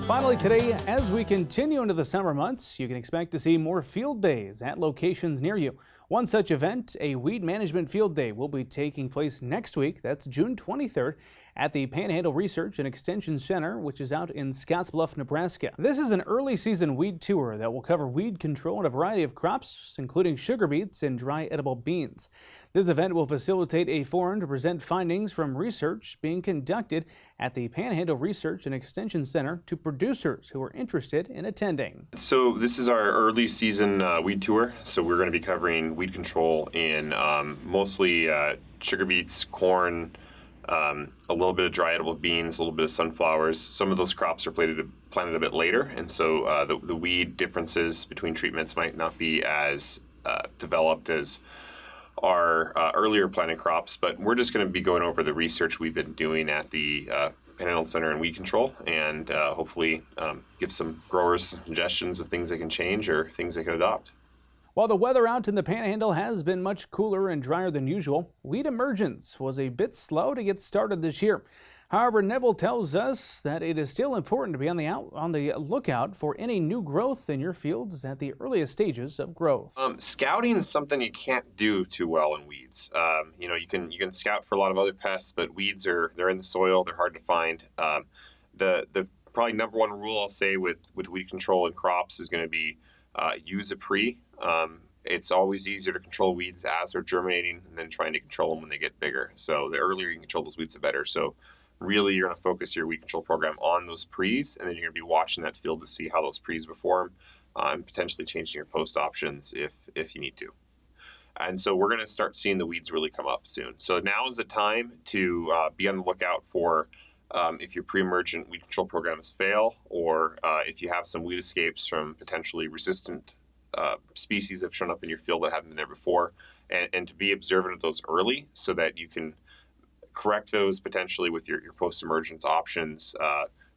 Finally today, as we continue into the summer months, you can expect to see more field days at locations near you. One such event, a weed management field day, will be taking place next week. That's June 23rd at the Panhandle Research and Extension Center, which is out in Scottsbluff, Nebraska. This is an early season weed tour that will cover weed control in a variety of crops, including sugar beets and dry edible beans. This event will facilitate a forum to present findings from research being conducted at the Panhandle Research and Extension Center to producers who are interested in attending. So this is our early season weed tour. So we're going to be covering weed control in mostly sugar beets, corn, a little bit of dry edible beans, a little bit of sunflowers. Some of those crops are planted a bit later, and so the weed differences between treatments might not be as developed as our earlier planted crops. But we're just going to be going over the research we've been doing at the Panhandle Center in weed control, and hopefully give some growers suggestions of things they can change or things they can adopt. While the weather out in the Panhandle has been much cooler and drier than usual, weed emergence was a bit slow to get started this year. However, Nevin tells us that it is still important to be on the lookout for any new growth in your fields at the earliest stages of growth. Scouting is something you can't do too well in weeds. You can scout for a lot of other pests, but weeds they're in the soil, they're hard to find. The probably number one rule I'll say with weed control in crops is going to be use a pre. It's always easier to control weeds as they're germinating than trying to control them when they get bigger. So the earlier you can control those weeds, the better. So really, you're going to focus your weed control program on those pre's, and then you're going to be watching that field to see how those pre's perform, and potentially changing your post options if you need to. And so we're going to start seeing the weeds really come up soon. So now is the time to be on the lookout for if your pre-emergent weed control programs fail, or if you have some weed escapes from potentially resistant species that have shown up in your field that haven't been there before, and to be observant of those early so that you can correct those potentially with your post-emergence options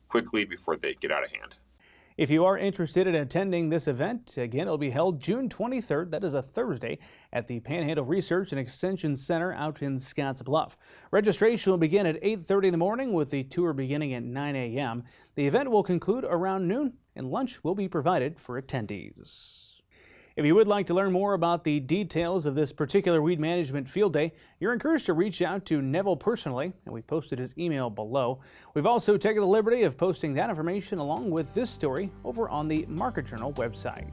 quickly before they get out of hand. If you are interested in attending this event, again, it will be held June 23rd, that is a Thursday, at the Panhandle Research and Extension Center out in Scottsbluff. Registration will begin at 8:30 in the morning with the tour beginning at 9 a.m. The event will conclude around noon, and lunch will be provided for attendees. If you would like to learn more about the details of this particular weed management field day, you're encouraged to reach out to Nevin personally, and we posted his email below. We've also taken the liberty of posting that information along with this story over on the Market Journal website.